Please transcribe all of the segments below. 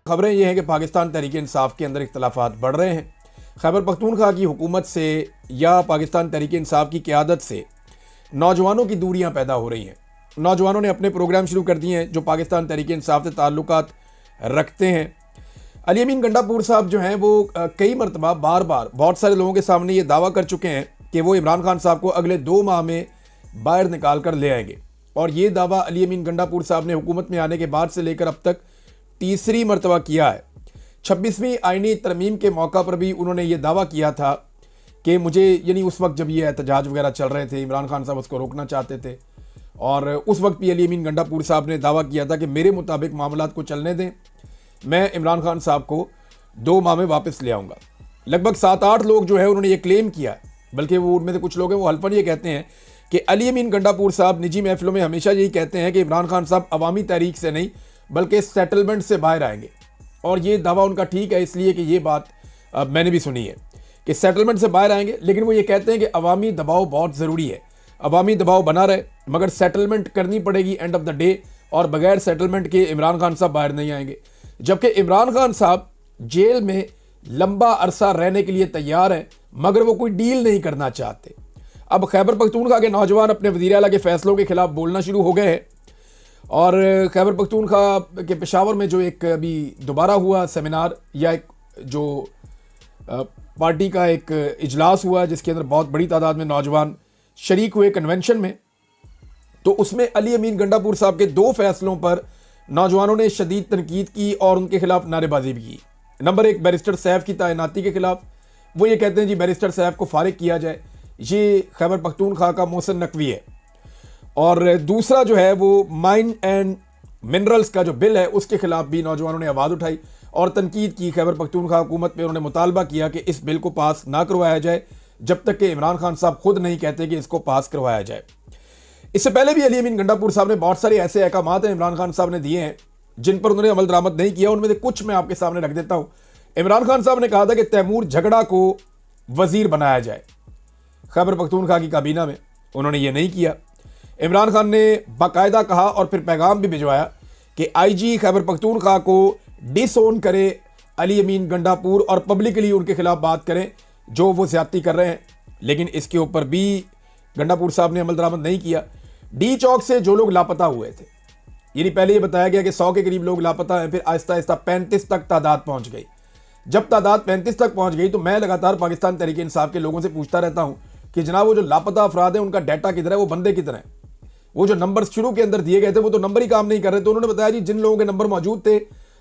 खबरें ये हैं कि पाकिस्तान तहरीक-ए-इंसाफ के अंदर इख्तलाफात बढ़ रहे हैं। खैबर पख्तूनख्वा की हुकूमत से या पाकिस्तान तहरीक-ए-इंसाफ की क़यादत से नौजवानों की दूरियां पैदा हो रही हैं। नौजवानों ने अपने प्रोग्राम शुरू कर दिए हैं जो पाकिस्तान तहरीक-ए-इंसाफ से ताल्लुकात रखते हैं। अली अमीन गंडापुर साहब जो हैं वो कई मरतबा बार बार बहुत सारे लोगों के सामने ये दावा कर चुके हैं कि वो इमरान खान साहब को अगले 2 माह में बाहर निकाल कर ले आएंगे। और ये दावा अली अमीन गंडापुर साहब ने हुकूमत में आने के बाद से लेकर अब तक तीसरी मरतबा किया है। 26वीं आईनी तरमीम के मौका पर भी उन्होंने ये दावा किया था कि मुझे, यानी उस वक्त जब ये एहतजाज वगैरह चल रहे थे, इमरान खान साहब उसको रोकना चाहते थे, और उस वक्त भी अली अमीन गंडापुर साहब ने दावा किया था कि मेरे मुताबिक मामलात को चलने दें, मैं इमरान खान साहब को 2 माह में वापस ले आऊँगा। लगभग 7-8 लोग जो है उन्होंने ये क्लेम किया, बल्कि वो उनमें से कुछ लोग हैं वो हल्फन ये कहते हैं कि अली अमीन गंडापुर साहब निजी महफिलों में हमेशा यही कहते हैं कि इमरान खान साहब अवामी तहरीक से नहीं बल्कि सेटलमेंट से बाहर आएंगे। और ये दावा उनका ठीक है, इसलिए कि ये बात मैंने भी सुनी है कि सेटलमेंट से बाहर आएंगे, लेकिन वो ये कहते हैं कि अवामी दबाव बहुत ज़रूरी है, अवामी दबाव बना रहे, मगर सेटलमेंट करनी पड़ेगी एंड ऑफ द डे, और बगैर सेटलमेंट के इमरान खान साहब बाहर नहीं आएंगे। जबकि इमरान खान साहब जेल में लंबा अरसा रहने के लिए तैयार हैं, मगर वो कोई डील नहीं करना चाहते। अब खैबर पख्तूनख्वा के नौजवान अपने वज़ीर आला के फैसलों के खिलाफ बोलना शुरू हो गए हैं। और खैबर पख्तूनख्वा के पेशावर में जो एक अभी दोबारा हुआ सेमिनार या एक जो पार्टी का एक इजलास हुआ जिसके अंदर बहुत बड़ी तादाद में नौजवान शरीक हुए कन्वेंशन में, तो उसमें अली अमीन गंडापुर साहब के 2 फैसलों पर नौजवानों ने शदीद तनकीद की और उनके खिलाफ नारेबाजी भी की। नंबर 1, बैरिस्टर सैफ की तैनाती के खिलाफ। वो ये कहते हैं जी बैरिस्टर सैफ को फारिग किया जाए, ये खैबर पख्तूनख्वा का मोहसिन नकवी है। और दूसरा जो है वो माइन एंड मिनरल्स का जो बिल है उसके खिलाफ भी नौजवानों ने आवाज़ उठाई और तनकीद की। खैबर पख्तूनख्वा हुकूमत पे उन्होंने मुतालबा किया कि इस बिल को पास ना करवाया जाए जब तक कि इमरान खान साहब खुद नहीं कहते कि इसको पास करवाया जाए। इससे पहले भी अली अमीन गंडापुर साहब ने बहुत सारे ऐसे अहकामात हैं इमरान खान साहब ने दिए हैं जिन पर उन्होंने अमल दरामद नहीं किया। उनमें से कुछ मैं आपके सामने रख देता हूँ। इमरान खान साहब ने कहा था कि तैमूर झगड़ा को वजीर बनाया जाए खैबर पख्तूनख्वा की काबीना में, उन्होंने ये नहीं किया। इमरान खान ने बाकायदा कहा और फिर पैगाम भी भिजवाया कि आईजी खैबर पख्तूनख्वा को डिसओन करे अली अमीन गंडापुर और पब्लिकली उनके खिलाफ बात करें जो वो ज्यादती कर रहे हैं। लेकिन इसके ऊपर भी गंडापुर साहब ने अमल दरामद नहीं किया। डी चौक से जो लोग लापता हुए थे, यानी पहले ये बताया गया कि 100 के करीब लोग लापता हैं, फिर आहिस्ता आहिस्ता 35 तक तादाद पहुंच गई। जब तादाद 35 तक पहुंच गई तो मैं लगातार पाकिस्तान तहरीक इंसाफ के लोगों से पूछता रहता हूं कि जनाब वो जो लापता अफराद हैं उनका डाटा किधर है, वो बंदे किधर हैं। वो जो नंबर शुरू के अंदर दिए गए थे वो तो नंबर ही काम नहीं कर रहे। तो उन्होंने बताया जी जिन लोगों के नंबर मौजूद थे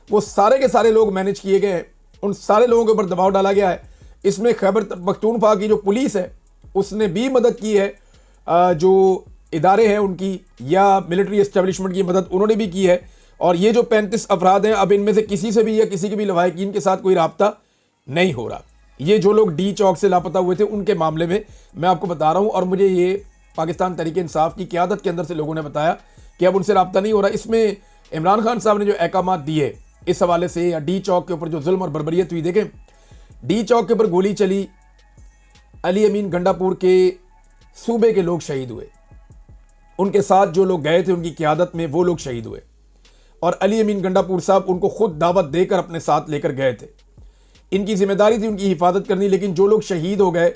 वो सारे के सारे लोग मैनेज किए गए हैं, उन सारे लोगों के ऊपर दबाव डाला गया है। इसमें खैबर पख्तूनख्वा की जो पुलिस है उसने भी मदद की है, जो इदारे हैं उनकी या मिलिट्री एस्टेब्लिशमेंट की मदद उन्होंने भी की है। और ये जो 35 अफराद हैं, अब इनमें से किसी से भी या किसी के भी लवाहिकीन के साथ कोई राब्ता नहीं हो रहा। ये जो लोग डी चौक से लापता हुए थे उनके मामले में मैं आपको बता रहा हूँ, और मुझे ये पाकिस्तान तहरीक इंसाफ की क़यादत के अंदर से लोगों ने बताया कि अब उनसे राब्ता नहीं हो रहा। इसमें इमरान खान साहब ने जो अहकाम दिए इस हवाले से, या डी चौक के ऊपर जो जुल्म और बर्बरियत हुई, देखें डी चौक के ऊपर गोली चली, अली अमीन गंडापुर के सूबे के लोग शहीद हुए, उनके साथ जो लोग गए थे उनकी क़यादत में वो लोग शहीद हुए, और अली अमीन गंडापुर साहब उनको खुद दावत देकर अपने साथ लेकर गए थे। इनकी जिम्मेदारी थी उनकी हिफाजत करनी। लेकिन जो लोग शहीद हो गए,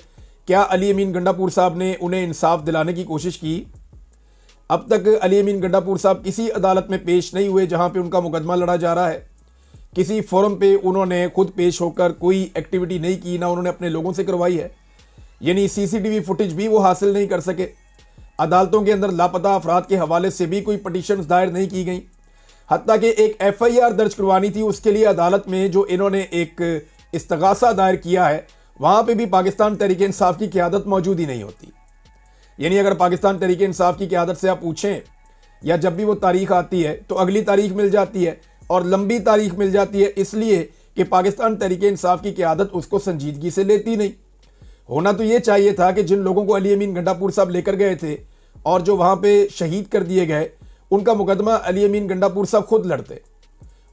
क्या अली अमीन गंडापुर साहब ने उन्हें इंसाफ दिलाने की कोशिश की? अब तक अली अमीन गंडापुर साहब किसी अदालत में पेश नहीं हुए जहां पे उनका मुकदमा लड़ा जा रहा है। किसी फोरम पे उन्होंने खुद पेश होकर कोई एक्टिविटी नहीं की, ना उन्होंने अपने लोगों से करवाई है। यानी सीसीटीवी फुटेज भी वो हासिल नहीं कर सके। अदालतों के अंदर लापता अफराद के हवाले से भी कोई पटिशन दायर नहीं की गई। हत्ता कि एक FIR दर्ज करवानी थी, उसके लिए अदालत में जो इन्होंने एक इस्तगासा दायर किया है वहां पे भी पाकिस्तान तहरीक इंसाफ की क़यादत मौजूद ही नहीं होती। यानी अगर पाकिस्तान तहरीक इंसाफ की क़यादत से आप पूछें, या जब भी वो तारीख आती है तो अगली तारीख मिल जाती है और लंबी तारीख मिल जाती है, इसलिए कि पाकिस्तान तहरीक इंसाफ की क़यादत उसको संजीदगी से लेती नहीं। होना तो ये चाहिए था कि जिन लोगों को अली अमीन गंडापुर साहब लेकर गए थे और जो वहां पे शहीद कर दिए गए, उनका मुकदमा अली अमीन गंडापुर साहब खुद लड़ते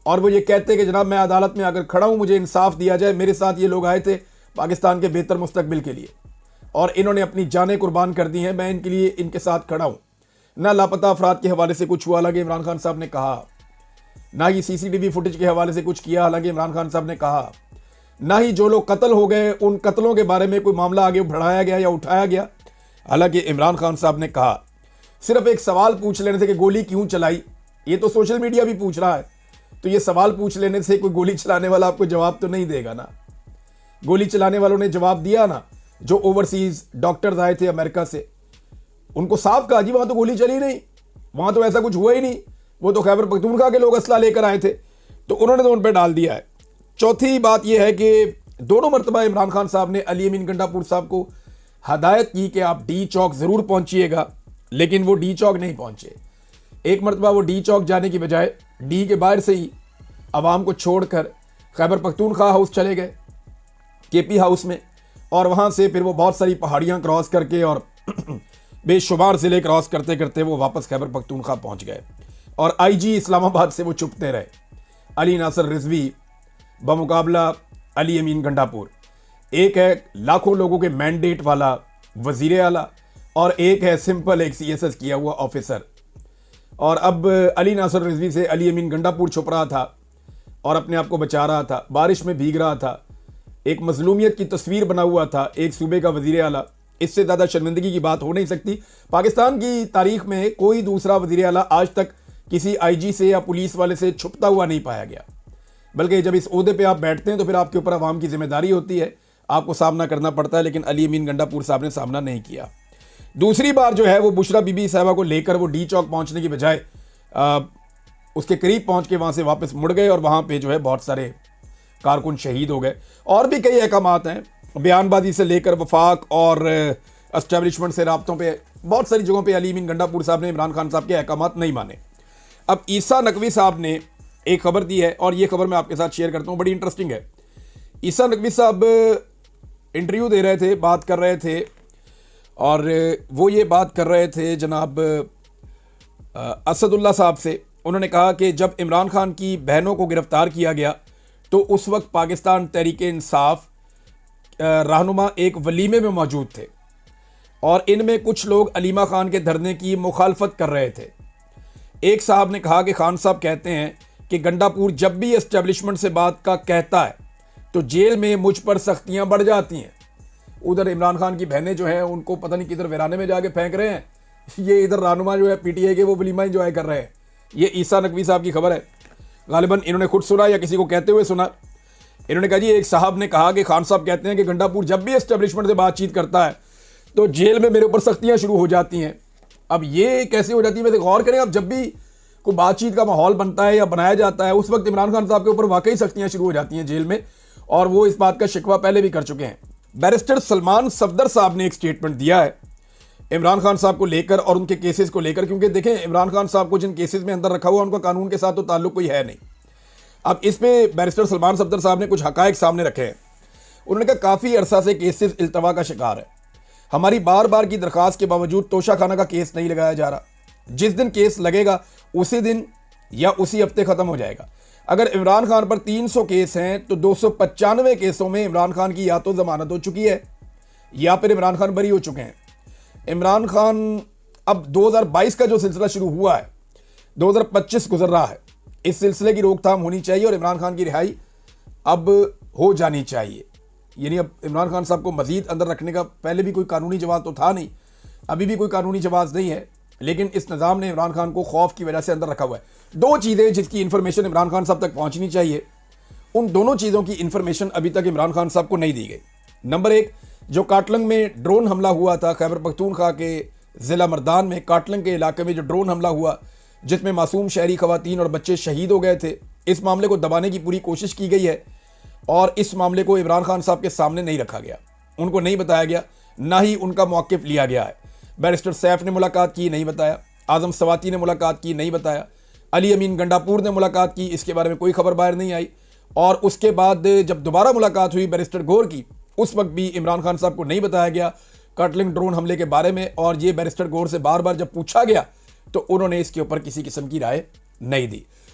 और वो ये कहते कि जनाब मैं अदालत में आकर खड़ा हूं, मुझे इंसाफ दिया जाए, मेरे साथ ये लोग आए थे पाकिस्तान के बेहतर मुस्तकबिल के लिए और इन्होंने अपनी जानें कुर्बान कर दी हैं, मैं इनके लिए इनके साथ खड़ा हूं। ना लापता अफराद के हवाले से कुछ हुआ, लगे इमरान खान साहब ने कहा, ना ही सीसीटीवी फुटेज के हवाले से कुछ किया। हालांकि इमरान खान साहब ने कहा ना ही जो लोग कत्ल हो गए उन कत्लों के बारे में कोई मामला आगे बढ़ाया गया या उठाया गया। हालांकि इमरान खान साहब ने कहा सिर्फ एक सवाल पूछ लेने से कि गोली क्यों चलाई, ये तो सोशल मीडिया भी पूछ रहा है, तो ये सवाल पूछ लेने से कोई गोली चलाने वाला आपको जवाब तो नहीं देगा ना। गोली चलाने वालों ने जवाब दिया ना, जो ओवरसीज डॉक्टर्स आए थे अमेरिका से, उनको साफ कहा जी वहां तो गोली चली नहीं, वहां तो ऐसा कुछ हुआ ही नहीं, वो तो खैबर पख्तूनख्वा के लोग असला लेकर आए थे, तो उन्होंने तो उन पर डाल दिया है। चौथी बात यह है कि दोनों मरतबा इमरान खान साहब ने अली अमीन गंडापुर साहब को हदायत की कि आप डी चौक जरूर पहुंचिएगा, लेकिन वो डी चौक नहीं पहुंचे। एक मरतबा वो डी चौक जाने की बजाय डी के बाहर से ही आवाम को छोड़कर खैबर पख्तूनख्वा हाउस चले गए, केपी हाउस में, और वहां से फिर वो बहुत सारी पहाड़ियां क्रॉस करके और बेशुमार ज़िले क्रॉस करते करते वो वापस खैबर पख्तूनख्वा पहुंच गए। और आईजी इस्लामाबाद से वो छुपते रहे। अली नासर रिजवी बमुकाबला अली अमीन गंडापुर, एक है लाखों लोगों के मैंडेट वाला वजीर आला और एक है सिंपल एक सीएसएस किया हुआ ऑफिसर। और अब अली नासर रिजवी से अली अमीन गंडापुर छुप रहा था और अपने आप को बचा रहा था, बारिश में भीग रहा था, एक मजलूमियत की तस्वीर बना हुआ था एक सूबे का वजीर आला। इससे ज़्यादा शर्मिंदगी की बात हो नहीं सकती। पाकिस्तान की तारीख में कोई दूसरा वजीर आला आज तक किसी आईजी से या पुलिस वाले से छुपता हुआ नहीं पाया गया, बल्कि जब इस ओहदे पे आप बैठते हैं तो फिर आपके ऊपर आवाम की जिम्मेदारी होती है, आपको सामना करना पड़ता है। लेकिन अली अमीन गंडापुर साहब ने सामना नहीं किया। दूसरी बार जो है वो बुशरा बीबी साहबा को लेकर वो डी चौक पहुंचने की बजाय उसके करीब पहुंच के वहां से वापस मुड़ गए और वहां पे जो है बहुत सारे कारकुन शहीद हो गए। और भी कई अहकामात हैं, बयानबाजी से लेकर वफाक और एस्टेब्लिशमेंट से राब्तों पे बहुत सारी जगहों पे अली अमीन गंडापुर साहब ने इमरान खान साहब के अहकामात नहीं माने। अब ईसा नकवी साहब ने एक खबर दी है और ये खबर मैं आपके साथ शेयर करता हूँ, बड़ी इंटरेस्टिंग है। ईसा नकवी साहब इंटरव्यू दे रहे थे, बात कर रहे थे, और वो ये बात कर रहे थे जनाब असदुल्ला साहब से। उन्होंने कहा कि जब इमरान खान की बहनों को गिरफ्तार किया गया तो उस वक्त पाकिस्तान तहरीक-ए-इंसाफ रहनुमा एक वलीमे में मौजूद थे और इनमें कुछ लोग अलीमा खान के धरने की मुखालफत कर रहे थे। एक साहब ने कहा कि खान साहब कहते हैं कि गंडापुर जब भी एस्टेब्लिशमेंट से बात का कहता है तो जेल में मुझ पर सख्तियां बढ़ जाती हैं। उधर इमरान खान की बहनें जो हैं उनको पता नहीं किधर वीराने में जाके फेंक रहे हैं, ये इधर रहनुमा जो है पीटीआई के वो वलीमा एंजॉय कर रहे हैं। ये ईसा नकवी साहब की खबर है, गालिबन इन्होंने खुद सुना या किसी को कहते हुए सुना। इन्होंने कहा जी एक साहब ने कहा कि खान साहब कहते हैं कि गंडापुर जब भी एस्टेब्लिशमेंट से बातचीत करता है तो जेल में मेरे ऊपर सख्तियां शुरू हो जाती हैं। अब ये कैसे हो जाती है वैसे गौर करें। अब जब भी कोई बातचीत का माहौल बनता है या बनाया जाता है उस वक्त इमरान खान साहब के ऊपर वाकई सख्तियां शुरू हो जाती हैं जेल में, और वो इस बात का शिकवा पहले भी कर चुके हैं। बैरिस्टर सलमान सफदर साहब ने एक स्टेटमेंट दिया है इमरान खान साहब को लेकर और उनके केसेस को लेकर, क्योंकि देखें इमरान खान साहब को जिन केसेस में अंदर रखा हुआ उनका कानून के साथ तो ताल्लुक कोई है नहीं। अब इस पे बैरिस्टर सलमान सफदर साहब ने कुछ हकायक सामने रखे हैं। उन्होंने कहा काफ़ी अरसा से केसेस इल्तवा का शिकार है, हमारी बार बार की दरख्वास्त के बावजूद तोशा खाना का केस नहीं लगाया जा रहा। जिस दिन केस लगेगा उसी दिन या उसी हफ्ते ख़त्म हो जाएगा। अगर इमरान खान पर 300 केस हैं तो 295 केसों में इमरान खान की या तो जमानत हो चुकी है या फिर इमरान खान बरी हो चुके हैं। इमरान खान अब 2022 का जो सिलसिला शुरू हुआ है 2025 गुजर रहा है, इस सिलसिले की रोकथाम होनी चाहिए और इमरान खान की रिहाई अब हो जानी चाहिए। यानी अब इमरान खान साहब को मजीद अंदर रखने का पहले भी कोई कानूनी जवाब तो था नहीं, अभी भी कोई कानूनी जवाब नहीं है, लेकिन इस निज़ाम ने इमरान खान को खौफ की वजह से अंदर रखा हुआ है। दो चीज़ें जिसकी इन्फॉर्मेशन इमरान खान साहब तक पहुंचनी चाहिए, उन दोनों चीज़ों की इन्फॉर्मेशन अभी तक इमरान खान साहब को नहीं दी गई। नंबर एक, जो काटलंग में ड्रोन हमला हुआ था, खैबर पख्तूनख्वा के ज़िला मर्दान में काटलंग के इलाके में जो ड्रोन हमला हुआ जिसमें मासूम शहरी खवातीन और बच्चे शहीद हो गए थे, इस मामले को दबाने की पूरी कोशिश की गई है और इस मामले को इमरान खान साहब के सामने नहीं रखा गया, उनको नहीं बताया गया, ना ही उनका मौक़िफ़ लिया गया है। बैरिस्टर सैफ ने मुलाकात की, नहीं बताया। आज़म सवाती ने मुलाकात की, नहीं बताया। अली अमीन गंडापुर ने मुलाकात की, इसके बारे में कोई खबर बाहर नहीं आई। और उसके बाद जब दोबारा मुलाकात हुई बैरिस्टर गौर की, उस वक्त भी इमरान खान साहब को नहीं बताया गया काटलिंग ड्रोन हमले के बारे में, और ये बैरिस्टर गौर से बार बार जब पूछा गया तो उन्होंने इसके ऊपर किसी किस्म की राय नहीं दी।